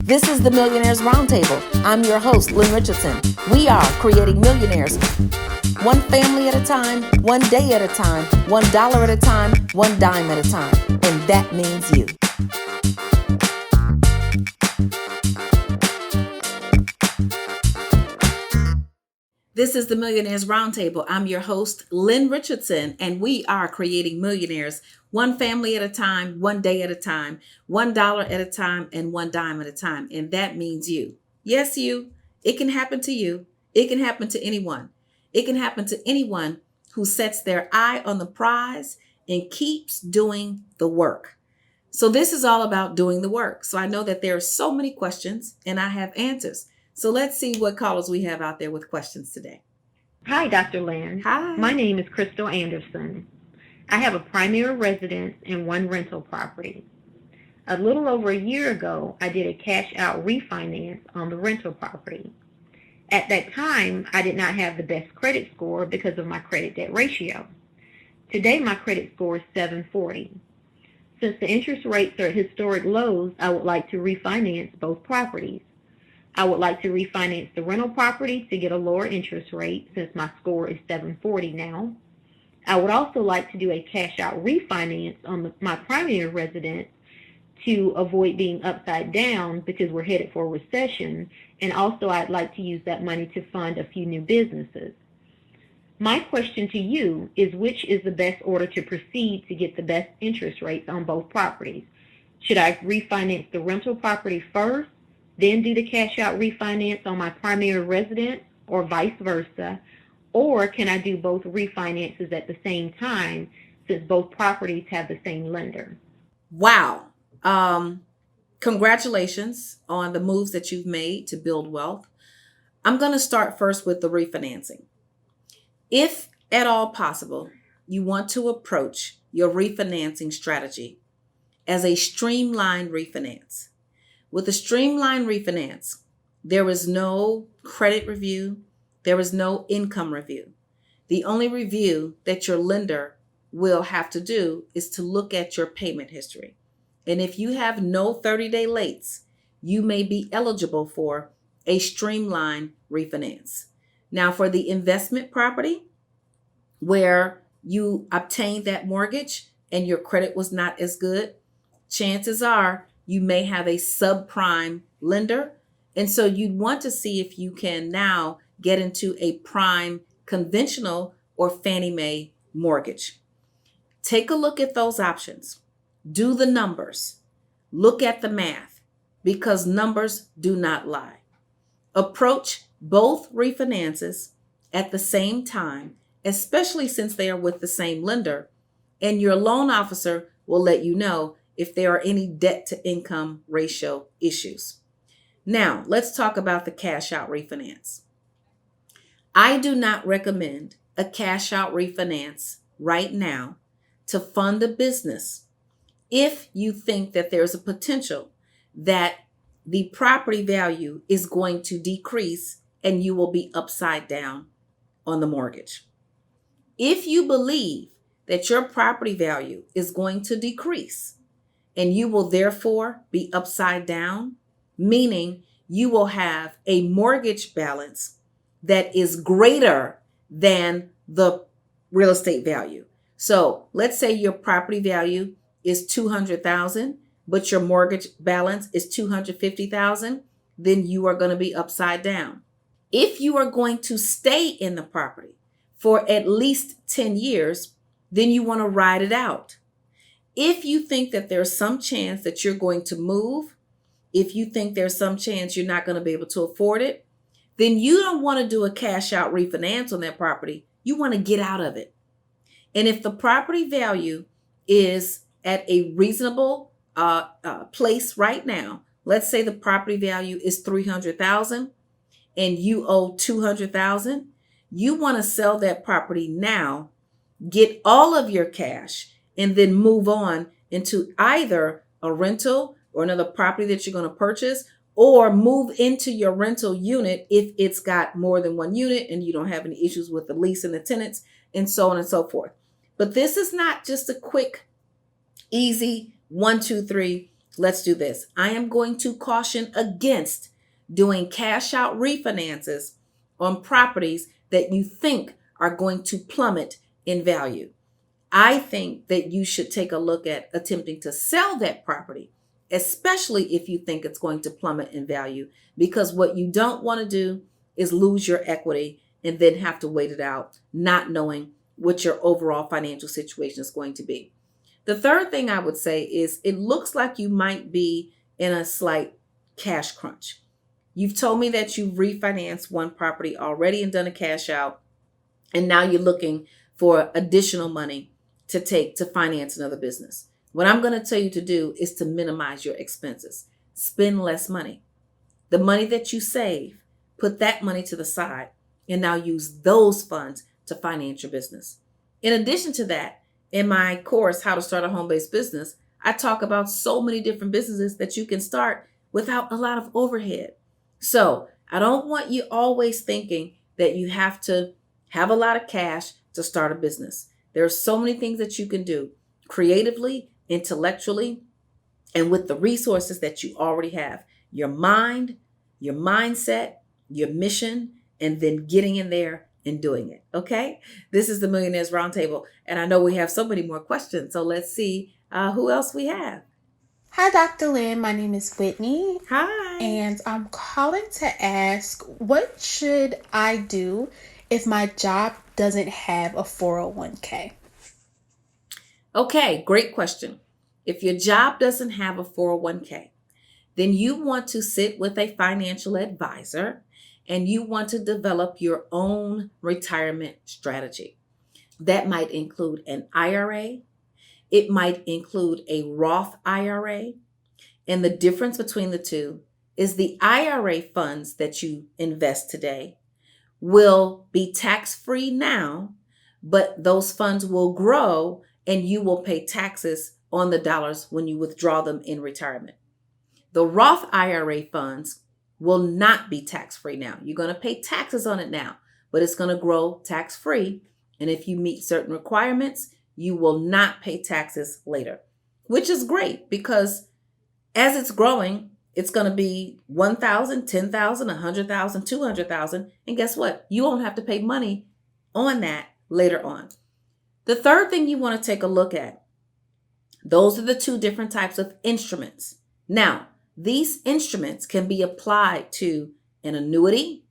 This is the Millionaires Roundtable. I'm your host, Lynn Richardson. We are creating millionaires one family at a time, one day at a time, $1 at a time, one dime at a time. And that means you. This is the Millionaires Roundtable. I'm your host, Lynn Richardson, and we are creating millionaires one family at a time, one day at a time, $1 at a time, and one dime at a time. And that means you. Yes, you. It can happen to you. It can happen to anyone. It can happen to anyone who sets their eye on the prize and keeps doing the work. So this is all about doing the work. So I know that there are so many questions and I have answers. So let's see what callers we have out there with questions today. Hi, Dr. Lynn. Hi. My name is Crystal Anderson. I have a primary residence and one rental property. A little over a year ago, I did a cash-out refinance on the rental property. At that time, I did not have the best credit score because of my credit-debt ratio. Today, my credit score is 740. Since the interest rates are at historic lows, I would like to refinance both properties. I would like to refinance the rental property to get a lower interest rate since my score is 740 now. I would also like to do a cash-out refinance on my primary residence to avoid being upside down because we're headed for a recession, and also I'd like to use that money to fund a few new businesses. My question to you is, which is the best order to proceed to get the best interest rates on both properties? Should I refinance the rental property first, then do the cash-out refinance on my primary residence, or vice versa? Or can I do both refinances at the same time since both properties have the same lender? Wow. Congratulations on the moves that you've made to build wealth. I'm going to start first with the refinancing. If at all possible, you want to approach your refinancing strategy as a streamlined refinance. With a streamlined refinance, there is no credit review. There is no income review. The only review that your lender will have to do is to look at your payment history. And if you have no 30-day lates, you may be eligible for a streamlined refinance. Now, for the investment property where you obtained that mortgage and your credit was not as good, chances are you may have a subprime lender. And so you'd want to see if you can now get into a prime conventional or Fannie Mae mortgage. Take a look at those options. Do the numbers. Look at the math, because numbers do not lie. Approach both refinances at the same time, especially since they are with the same lender, and your loan officer will let you know if there are any debt to income ratio issues. Now, let's talk about the cash out refinance. I do not recommend a cash out refinance right now to fund a business if you think that there's a potential that the property value is going to decrease and you will be upside down on the mortgage. If you believe that your property value is going to decrease and you will therefore be upside down, meaning you will have a mortgage balance that is greater than the real estate value. So let's say your property value is $200,000, but your mortgage balance is $250,000, then you are going to be upside down. If you are going to stay in the property for at least 10 years, then you want to ride it out. If you think that there's some chance that you're going to move, if you think there's some chance you're not going to be able to afford it, then you don't want to do a cash out refinance on that property. You want to get out of it. And if the property value is at a reasonable place right now, let's say the property value is $300,000 and you owe $200,000, you want to sell that property now, get all of your cash, and then move on into either a rental or another property that you're going to purchase, or move into your rental unit if it's got more than one unit and you don't have any issues with the lease and the tenants and so on and so forth. But this is not just a quick, easy 1, 2, 3, let's do this. I am going to caution against doing cash out refinances on properties that you think are going to plummet in value. I think that you should take a look at attempting to sell that property, especially if you think it's going to plummet in value, because what you don't want to do is lose your equity and then have to wait it out, not knowing what your overall financial situation is going to be. The third thing I would say is it looks like you might be in a slight cash crunch. You've told me that you've refinanced one property already and done a cash out, and now you're looking for additional money to take to finance another business. What I'm going to tell you to do is to minimize your expenses. Spend less money. The money that you save, put that money to the side and now use those funds to finance your business. In addition to that, in my course, How to Start a Home-Based Business, I talk about so many different businesses that you can start without a lot of overhead. So I don't want you always thinking that you have to have a lot of cash to start a business. There are so many things that you can do creatively, intellectually, and with the resources that you already have. Your mind, your mindset, your mission, and then getting in there and doing it. Okay? This is the Millionaires Roundtable, and I know we have so many more questions. So let's see who else we have. Hi, Dr. Lynn. My name is Whitney, Hi. and I'm calling to ask what should I do if my job doesn't have a 401k? Okay, great question. If your job doesn't have a 401k, then you want to sit with a financial advisor and you want to develop your own retirement strategy. That might include an IRA, it might include a Roth IRA. And the difference between the two is the IRA funds that you invest today will be tax free now, but those funds will grow and you will pay taxes on the dollars when you withdraw them in retirement. The Roth IRA funds will not be tax free now. You're going to pay taxes on it now, but it's going to grow tax free. And if you meet certain requirements, you will not pay taxes later, which is great because as it's growing, it's going to be 1,000, 10,000, 100,000, 200,000. And guess what? You won't have to pay money on that later on. The third thing you want to take a look at, those are the two different types of instruments. Now, these instruments can be applied to an annuity.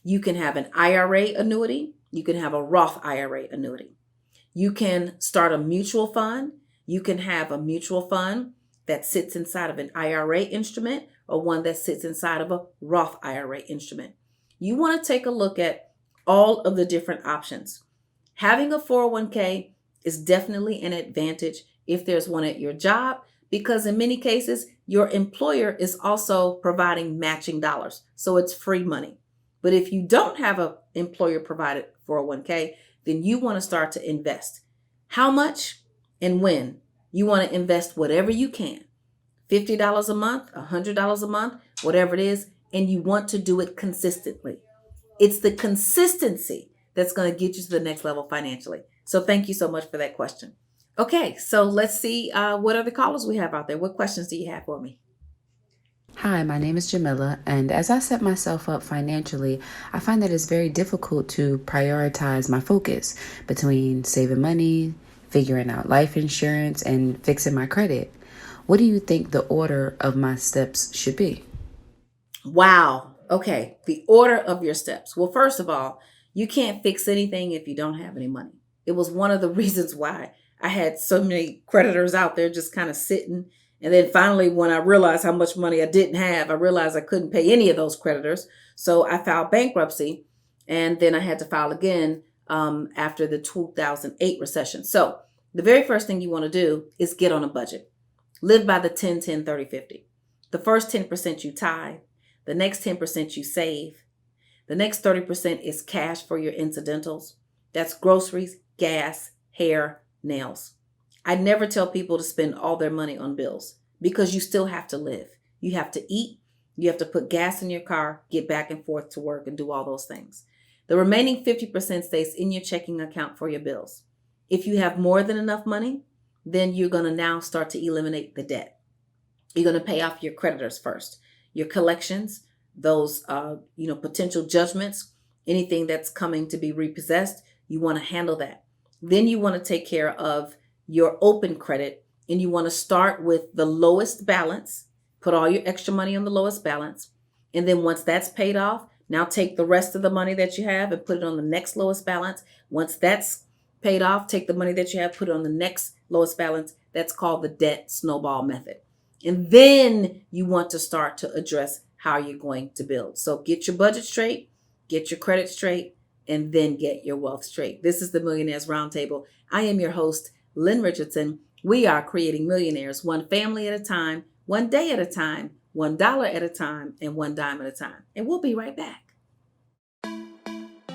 You can have an IRA annuity. You can have a Roth IRA annuity. You can start a mutual fund. You can have a mutual fund that sits inside of an IRA instrument or one that sits inside of a Roth IRA instrument. You want to take a look at all of the different options. Having a 401k is definitely an advantage if there's one at your job, because in many cases, your employer is also providing matching dollars. So it's free money. But if you don't have an employer provided 401k, then you want to start to invest. How much and when? You want to invest whatever you can. $50 a month, $100 a month, whatever it is, and you want to do it consistently. It's the consistency that's going to get you to the next level financially. So thank you so much for that question. Okay, so let's see what other callers we have out there. What questions do you have for me? Hi, my name is Jamila, and as I set myself up financially, I find that it's very difficult to prioritize my focus between saving money, figuring out life insurance, and fixing my credit. What do you think the order of my steps should be? Wow. Okay, the order of your steps. Well, first of all, you can't fix anything if you don't have any money. It was one of the reasons why I had so many creditors out there just kind of sitting. And then finally, when I realized how much money I didn't have, I realized I couldn't pay any of those creditors. So I filed bankruptcy. And then I had to file again after the 2008 recession. So the very first thing you want to do is get on a budget. Live by the 10, 10, 30, 50. The first 10% you tithe. The next 10% you save. The next 30% is cash for your incidentals. That's groceries, gas, hair, nails. I never tell people to spend all their money on bills because you still have to live. You have to eat, You have to put gas in your car, get back and forth to work, and do all those things. The remaining 50% stays in your checking account for your bills. If you have more than enough money, then you're going to now start to eliminate the debt. You're going to pay off your creditors first, your collections, those potential judgments, anything that's coming to be repossessed. You want to handle that. Then you want to take care of your open credit, and you want to start with the lowest balance. Put all your extra money on the lowest balance. And then once that's paid off, now take the rest of the money that you have and put it on the next lowest balance. Once that's paid off, take the money that you have, put it on the next lowest balance. That's called the debt snowball method. And then you want to start to address how you're going to build. So get your budget straight, get your credit straight, and then get your wealth straight. This is the Millionaires Roundtable. I am your host, Lynn Richardson. We are creating millionaires one family at a time, one day at a time, $1 at a time, and one dime at a time. And we'll be right back.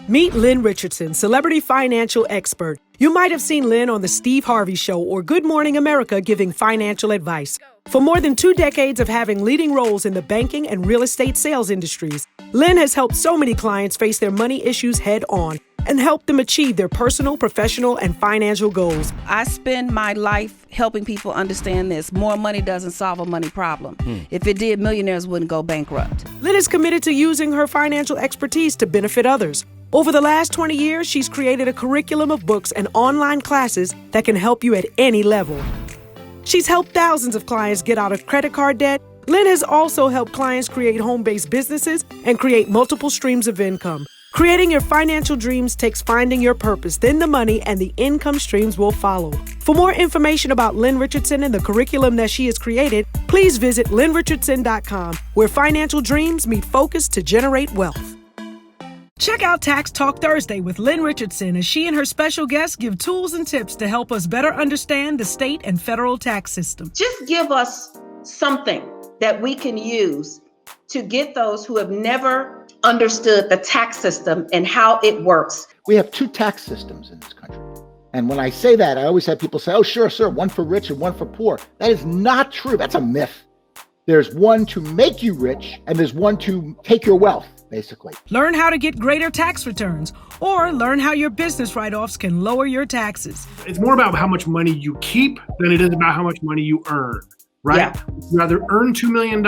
Meet Lynn Richardson, celebrity financial expert. You might have seen Lynn on The Steve Harvey Show or Good Morning America giving financial advice. For more than 2 decades of having leading roles in the banking and real estate sales industries, Lynn has helped so many clients face their money issues head on and help them achieve their personal, professional, and financial goals. I spend my life helping people understand this. More money doesn't solve a money problem. If it did, millionaires wouldn't go bankrupt. Lynn is committed to using her financial expertise to benefit others. Over the last 20 years, she's created a curriculum of books and online classes that can help you at any level. She's helped thousands of clients get out of credit card debt. Lynn has also helped clients create home-based businesses and create multiple streams of income. Creating your financial dreams takes finding your purpose, then the money and the income streams will follow. For more information about Lynn Richardson and the curriculum that she has created, please visit lynnrichardson.com, where financial dreams meet focus to generate wealth. Check out Tax Talk Thursday with Lynn Richardson as she and her special guests give tools and tips to help us better understand the state and federal tax system. Just give us something that we can use to get those who have never understood the tax system and how it works. We have 2 tax systems in this country. And when I say that, I always have people say, oh, sure, one for rich and one for poor. That is not true. That's a myth. There's one to make you rich and there's one to take your wealth, basically. Learn how to get greater tax returns or learn how your business write-offs can lower your taxes. It's more about how much money you keep than it is about how much money you earn, right? Yeah. Would you rather earn $2 million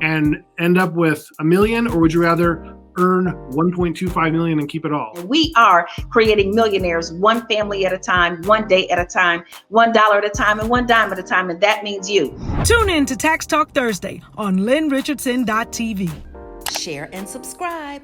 and end up with $1 million, or would you rather earn $1.25 million and keep it all? We are creating millionaires one family at a time, one day at a time, $1 at a time, and one dime at a time. And that means you. Tune in to Tax Talk Thursday on lynnrichardson.tv. Share and subscribe.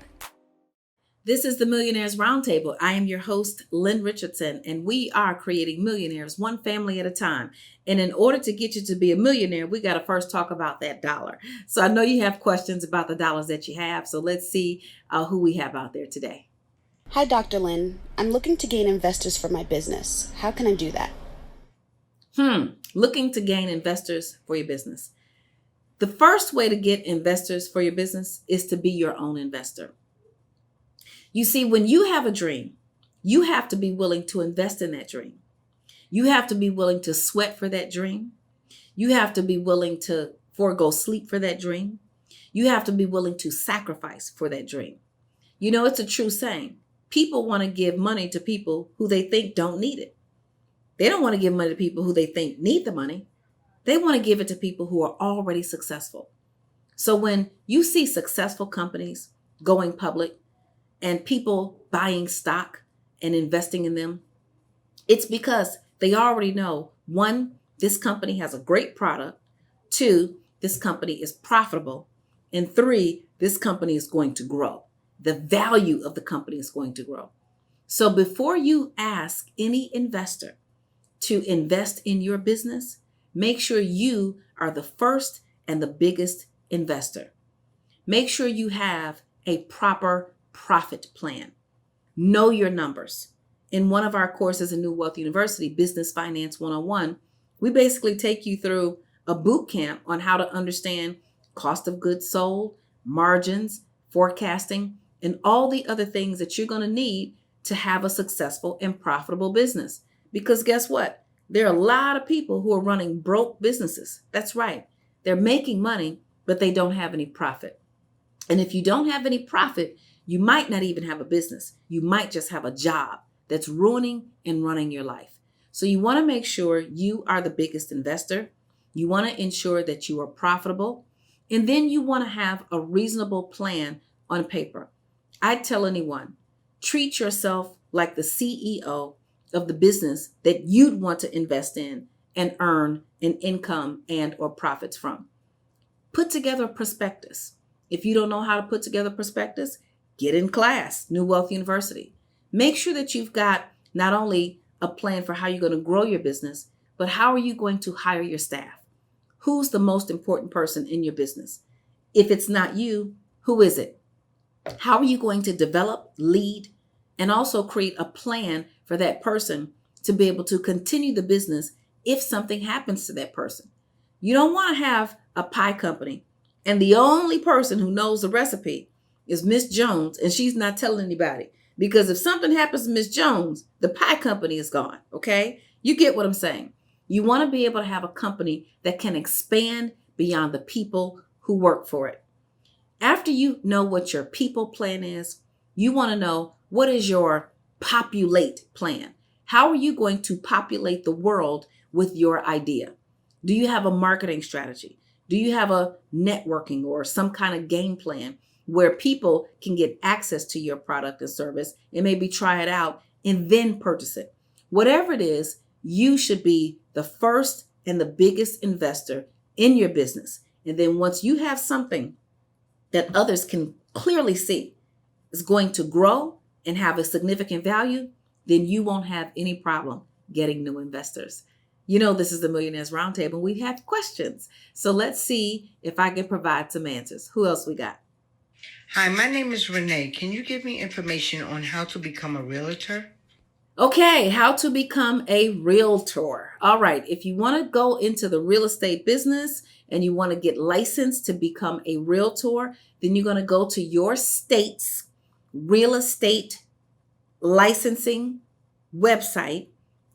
This is the Millionaires Roundtable. I am your host, Lynn Richardson, and we are creating millionaires one family at a time. And in order to get you to be a millionaire, we got to first talk about that dollar. So I know you have questions about the dollars that you have. So let's see who we have out there today. Hi, Dr. Lynn. I'm looking to gain investors for my business. How can I do that? Looking to gain investors for your business. The first way to get investors for your business is to be your own investor. You see, when you have a dream, you have to be willing to invest in that dream. You have to be willing to sweat for that dream. You have to be willing to forego sleep for that dream. You have to be willing to sacrifice for that dream. You know, it's a true saying. People want to give money to people who they think don't need it. They don't want to give money to people who they think need the money. They want to give it to people who are already successful. So when you see successful companies going public and people buying stock and investing in them, it's because they already know, 1, this company has a great product. 2, this company is profitable. And 3, this company is going to grow. The value of the company is going to grow. So before you ask any investor to invest in your business, make sure you are the first and the biggest investor. Make sure you have a proper profit plan. Know your numbers. In one of our courses in New Wealth University, Business Finance 101, we basically take you through a boot camp on how to understand cost of goods sold, margins, forecasting, and all the other things that you're going to need to have a successful and profitable business. Because guess what? There are a lot of people who are running broke businesses. That's right. They're making money, but they don't have any profit. And if you don't have any profit, you might not even have a business. You might just have a job that's ruining and running your life. So you want to make sure you are the biggest investor. You want to ensure that you are profitable. And then you want to have a reasonable plan on paper. I tell anyone, treat yourself like the CEO of the business that you'd want to invest in and earn an income and or profits from. Put together a prospectus. If you don't know how to put together a prospectus, get in class, New Wealth University. Make sure that you've got not only a plan for how you're going to grow your business, but how are you going to hire your staff? Who's the most important person in your business? If it's not you, who is it? How are you going to develop, lead, and also create a plan for that person to be able to continue the business if something happens to that person? You don't want to have a pie company and the only person who knows the recipe is Miss Jones and she's not telling anybody. Because if something happens to Miss Jones, the pie company is gone, okay? You get what I'm saying. You want to be able to have a company that can expand beyond the people who work for it. After you know what your people plan is, you want to know what is your populate plan. How are you going to populate the world with your idea? Do you have a marketing strategy? Do you have a networking or some kind of game plan where people can get access to your product and service and maybe try it out and then purchase it? Whatever it is, you should be the first and the biggest investor in your business. And then once you have something that others can clearly see is going to grow and have a significant value, then you won't have any problem getting new investors. You know, this is the Millionaires Roundtable. We have questions. So let's see if I can provide some answers. Who else we got? Hi, my name is Renee. Can you give me information on how to become a realtor? Okay, how to become a realtor. All right, if you want to go into the real estate business and you want to get licensed to become a realtor, then you're going to go to your state's real estate licensing website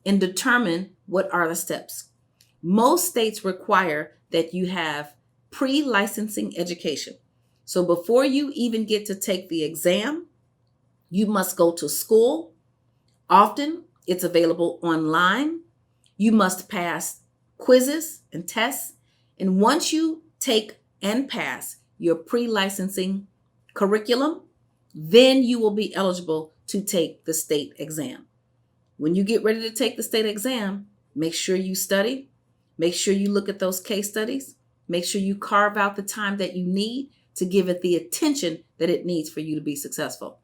and determine what are the steps. Most states require that you have pre-licensing education. So before you even get to take the exam, you must go to school. Often it's available online. You must pass quizzes and tests. And once you take and pass your pre-licensing curriculum, then you will be eligible to take the state exam. When you get ready to take the state exam, make sure you study. Make sure you look at those case studies. Make sure you carve out the time that you need to give it the attention that it needs for you to be successful.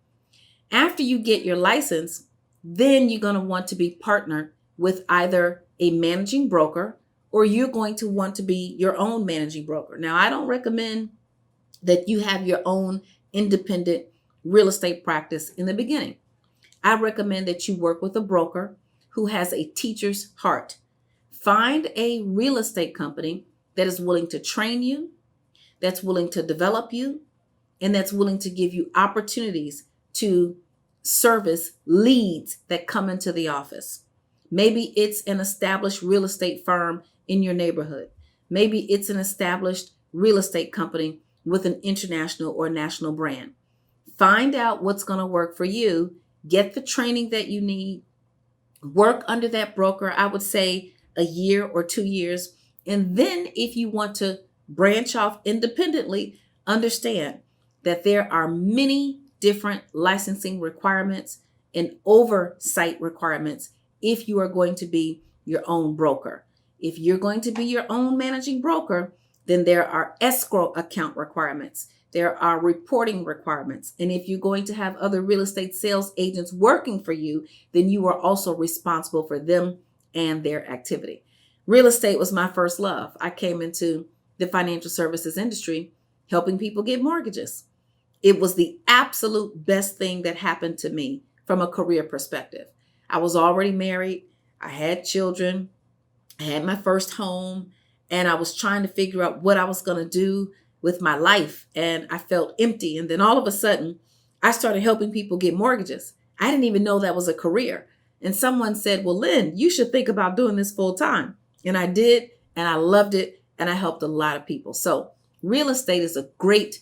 After you get your license, then you're going to want to be partnered with either a managing broker or you're going to want to be your own managing broker. Now, I don't recommend that you have your own independent real estate practice in the beginning. I recommend that you work with a broker who has a teacher's heart. Find a real estate company that is willing to train you, that's willing to develop you, and that's willing to give you opportunities to service leads that come into the office. Maybe it's an established real estate firm in your neighborhood. Maybe it's an established real estate company with an international or national brand. Find out what's going to work for you. Get the training that you need. Work under that broker, I would say a year or 2 years. And then if you want to branch off independently, understand that there are many different licensing requirements and oversight requirements if you are going to be your own broker. If you're going to be your own managing broker, then there are escrow account requirements. There are reporting requirements. And if you're going to have other real estate sales agents working for you, then you are also responsible for them and their activity. Real estate was my first love. I came into the financial services industry helping people get mortgages. It was the absolute best thing that happened to me from a career perspective. I was already married. I had children. I had my first home, and I was trying to figure out what I was going to do with my life. And I felt empty. And then all of a sudden, I started helping people get mortgages. I didn't even know that was a career. And someone said, well, Lynn, you should think about doing this full time. And I did, and I loved it, and I helped a lot of people. So Real estate is a great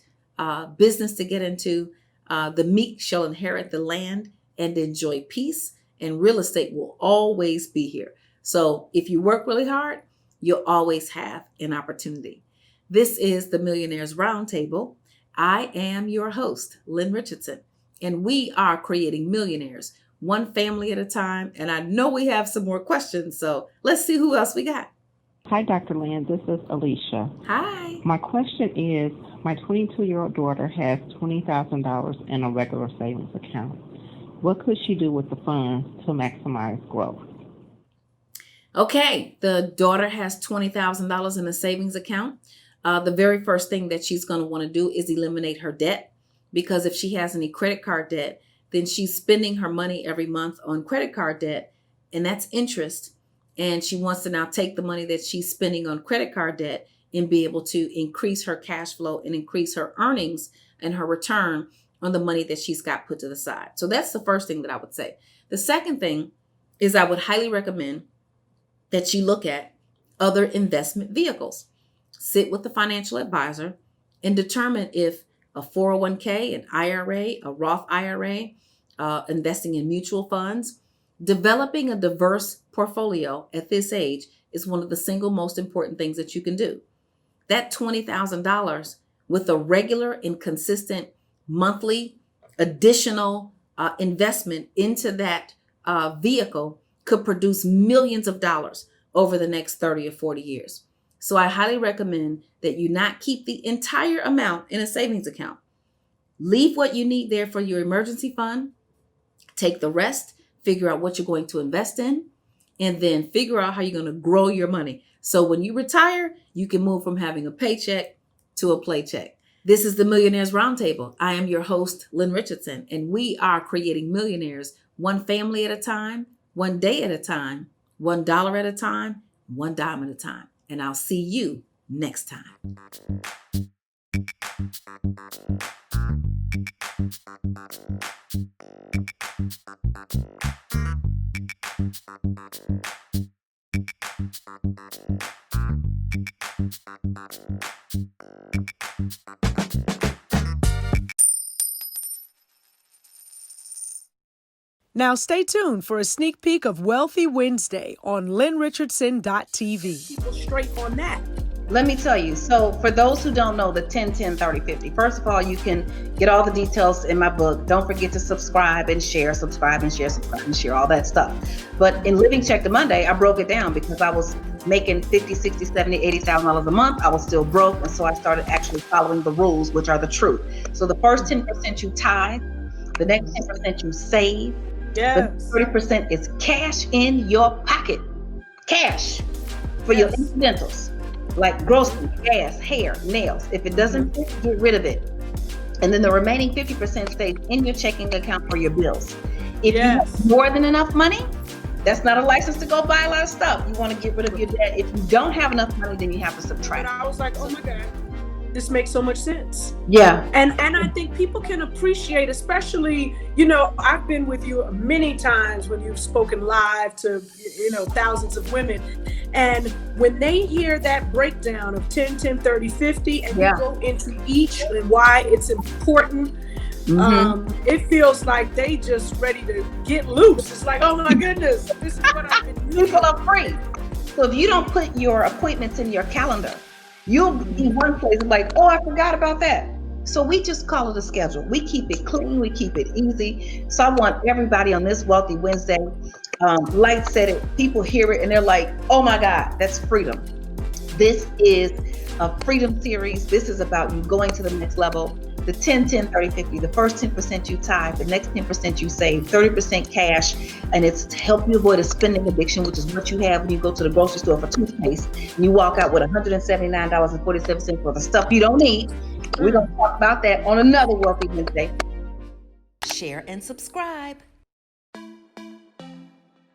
business to get into. The meek shall inherit the land and enjoy peace, and real estate will always be here. So if you work really hard, you'll always have an opportunity. This is the Millionaires Roundtable. I am your host, Lynn Richardson, and we are creating millionaires one family at a time. And I know we have some more questions, so let's see who else we got. Hi, Dr. Lynn. This is Alicia. Hi. My question is, my 22-year-old daughter has $20,000 in a regular savings account. What could she do with the funds to maximize growth? Okay, the daughter has $20,000 in a savings account. The very first thing that she's going to want to do is eliminate her debt, because if she has any credit card debt, then she's spending her money every month on credit card debt, and that's interest. And she wants to now take the money that she's spending on credit card debt and be able to increase her cash flow and increase her earnings and her return on the money that she's got put to the side. So that's the first thing that I would say. The second thing is I would highly recommend that you look at other investment vehicles. Sit with the financial advisor and determine if a 401k, an IRA, a Roth IRA, investing in mutual funds. Developing a diverse portfolio at this age is one of the single most important things that you can do. That $20,000 with a regular and consistent monthly additional investment into that vehicle could produce millions of dollars over the next 30 or 40 years. So I highly recommend that you not keep the entire amount in a savings account. Leave what you need there for your emergency fund. Take the rest, figure out what you're going to invest in, and then figure out how you're going to grow your money. So when you retire, you can move from having a paycheck to a playcheck. This is the Millionaires Roundtable. I am your host, Lynn Richardson, and we are creating millionaires one family at a time, one day at a time, $1 at a time, one dime at a time. And I'll see you next time. Now stay tuned for a sneak peek of Wealthy Wednesday on LynnRichardson.tv. People straight on that. Let me tell you, so for those who don't know the 10-10-30-50, first of all, you can get all the details in my book. Don't forget to subscribe and share, all that stuff. But in Living Check to Monday, I broke it down because I was making $50, $60, $70, $80,000 a month. I was still broke. And so I started actually following the rules, which are the truth. So the first 10% you tithe, the next 10% you save, Yes. the 30% is cash in your pocket. Cash for your incidentals. Like groceries, gas, hair, nails. If it doesn't fit, get rid of it. And then the remaining 50% stays in your checking account for your bills. If you have more than enough money, that's not a license to go buy a lot of stuff. You want to get rid of your debt. If you don't have enough money, then you have to subtract. And I was like, oh my God, this makes so much sense. Yeah. And I think people can appreciate, especially, I've been with you many times when you've spoken live to, thousands of women. And when they hear that breakdown of 10, 10, 30, 50, and you go into each and why it's important, it feels like they just ready to get loose. It's like, oh my goodness, this is what I've been doing. People are free. So if you don't put your appointments in your calendar, you'll be one place like, oh, I forgot about that. So we just call it a schedule. We keep it clean. We keep it easy. So I want everybody on this Wealthy Wednesday, Light said it, people hear it and they're like, oh my God, that's freedom. This is a freedom series. This is about you going to the next level. The 10, 10, 30, 50, the first 10% you tithe, the next 10% you save, 30% cash, and it's to help you avoid a spending addiction, which is what you have when you go to the grocery store for toothpaste and you walk out with $179.47 for the stuff you don't need. We're going to talk about that on another Wealthy Wednesday. Share and subscribe.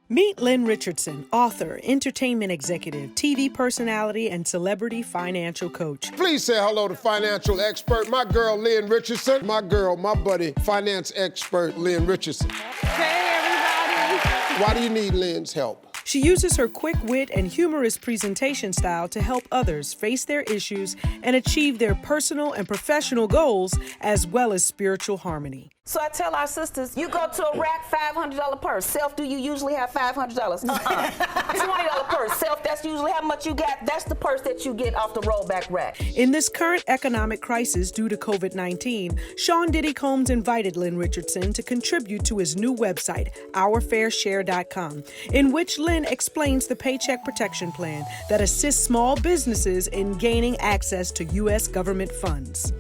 Meet Lynn Richardson, author, entertainment executive, TV personality, and celebrity financial coach. Please say hello to financial expert, my girl, Lynn Richardson. My buddy, finance expert, Lynn Richardson. Hey, everybody. Why do you need Lynn's help? She uses her quick wit and humorous presentation style to help others face their issues and achieve their personal and professional goals, as well as spiritual harmony. So I tell our sisters, you go to a rack, $500 purse. Self, do you usually have $500? $20 purse. Self, that's usually how much you got. That's the purse that you get off the rollback rack. In this current economic crisis due to COVID-19, Sean Diddy Combs invited Lynn Richardson to contribute to his new website, OurFairShare.com, in which Lynn explains the Paycheck Protection Plan that assists small businesses in gaining access to U.S. government funds.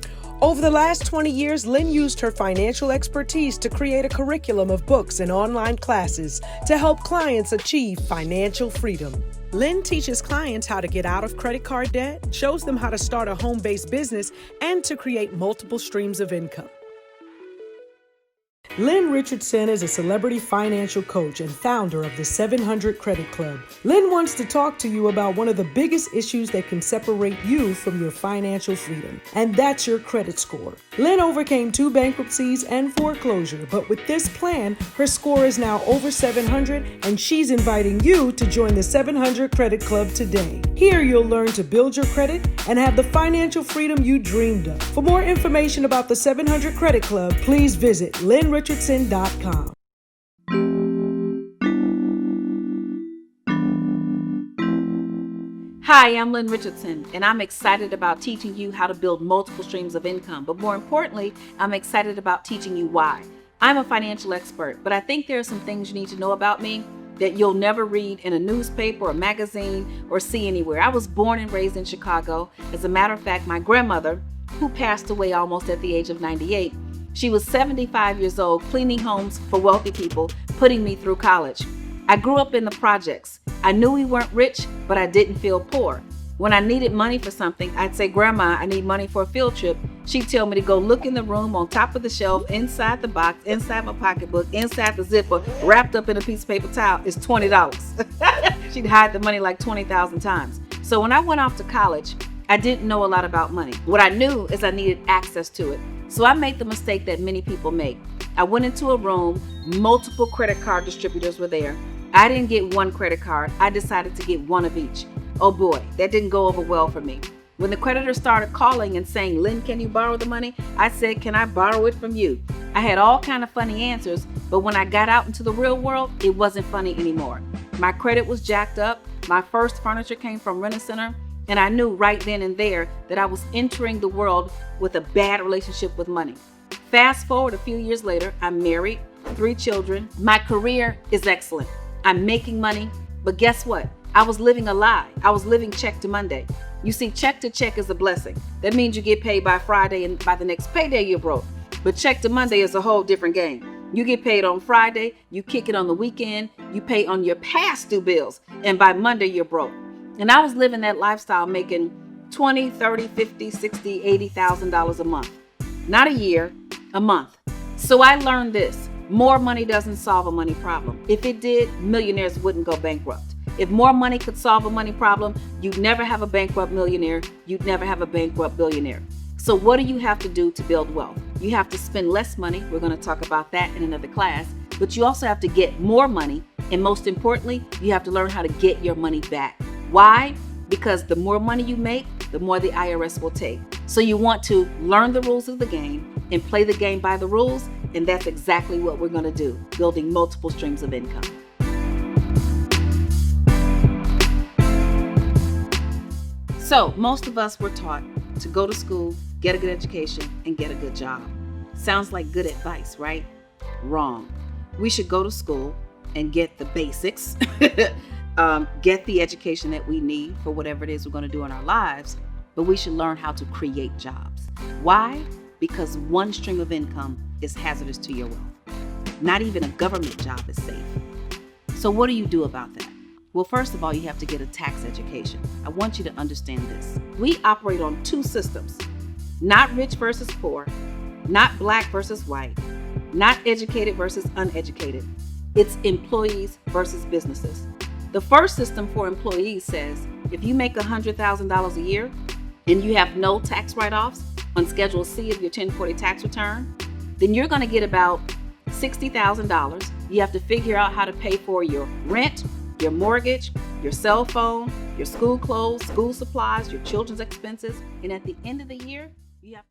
Over the last 20 years, Lynn used her financial expertise to create a curriculum of books and online classes to help clients achieve financial freedom. Lynn teaches clients how to get out of credit card debt, shows them how to start a home-based business, and to create multiple streams of income. Lynn Richardson is a celebrity financial coach and founder of the 700 Credit Club. Lynn wants to talk to you about one of the biggest issues that can separate you from your financial freedom, and that's your credit score. Lynn overcame 2 bankruptcies and foreclosure, but with this plan, her score is now over 700, and she's inviting you to join the 700 Credit Club today. Here you'll learn to build your credit and have the financial freedom you dreamed of. For more information about the 700 Credit Club, please visit lynnrichardson.com. Hi, I'm Lynn Richardson, and I'm excited about teaching you how to build multiple streams of income. But more importantly, I'm excited about teaching you why. I'm a financial expert, but I think there are some things you need to know about me that you'll never read in a newspaper or magazine or see anywhere. I was born and raised in Chicago. As a matter of fact, my grandmother, who passed away almost at the age of 98, she was 75 years old, cleaning homes for wealthy people, putting me through college. I grew up in the projects. I knew we weren't rich, but I didn't feel poor. When I needed money for something, I'd say, Grandma, I need money for a field trip. She'd tell me to go look in the room, on top of the shelf, inside the box, inside my pocketbook, inside the zipper, wrapped up in a piece of paper towel. It's $20. She'd hide the money like 20,000 times. So when I went off to college, I didn't know a lot about money. What I knew is I needed access to it. So I made the mistake that many people make. I went into a room, multiple credit card distributors were there. I didn't get one credit card. I decided to get one of each. Oh boy, that didn't go over well for me. When the creditor started calling and saying, Lynn, can you borrow the money? I said, can I borrow it from you? I had all kind of funny answers, but when I got out into the real world, it wasn't funny anymore. My credit was jacked up. My first furniture came from Rent-A-Center, and I knew right then and there that I was entering the world with a bad relationship with money. Fast forward a few years later, I'm married, 3 children. My career is excellent. I'm making money, but guess what? I was living a lie. I was living check to Monday. You see, check to check is a blessing. That means you get paid by Friday, and by the next payday you're broke. But check to Monday is a whole different game. You get paid on Friday, you kick it on the weekend, you pay on your past due bills, and by Monday you're broke. And I was living that lifestyle, making $20, $30, $50, $60, $80,000 a month. Not a year, a month. So I learned this. More money doesn't solve a money problem. If it did, millionaires wouldn't go bankrupt. If more money could solve a money problem, you'd never have a bankrupt millionaire. You'd never have a bankrupt billionaire. So what do you have to do to build wealth? You have to spend less money. We're going to talk about that in another class. But you also have to get more money. And most importantly, you have to learn how to get your money back. Why? Because the more money you make, the more the IRS will take. So you want to learn the rules of the game and play the game by the rules. And that's exactly what we're going to do, building multiple streams of income. So most of us were taught to go to school, get a good education, and get a good job. Sounds like good advice, right? Wrong. We should go to school and get the basics, get the education that we need for whatever it is we're going to do in our lives, but we should learn how to create jobs. Why? Because one stream of income is hazardous to your wealth. Not even a government job is safe. So what do you do about that? Well, first of all, you have to get a tax education. I want you to understand this. We operate on 2 systems, not rich versus poor, not black versus white, not educated versus uneducated. It's employees versus businesses. The first system for employees says, if you make $100,000 a year and you have no tax write-offs on Schedule C of your 1040 tax return, then you're going to get about $60,000. You have to figure out how to pay for your rent, your mortgage, your cell phone, your school clothes, school supplies, your children's expenses, and at the end of the year, you have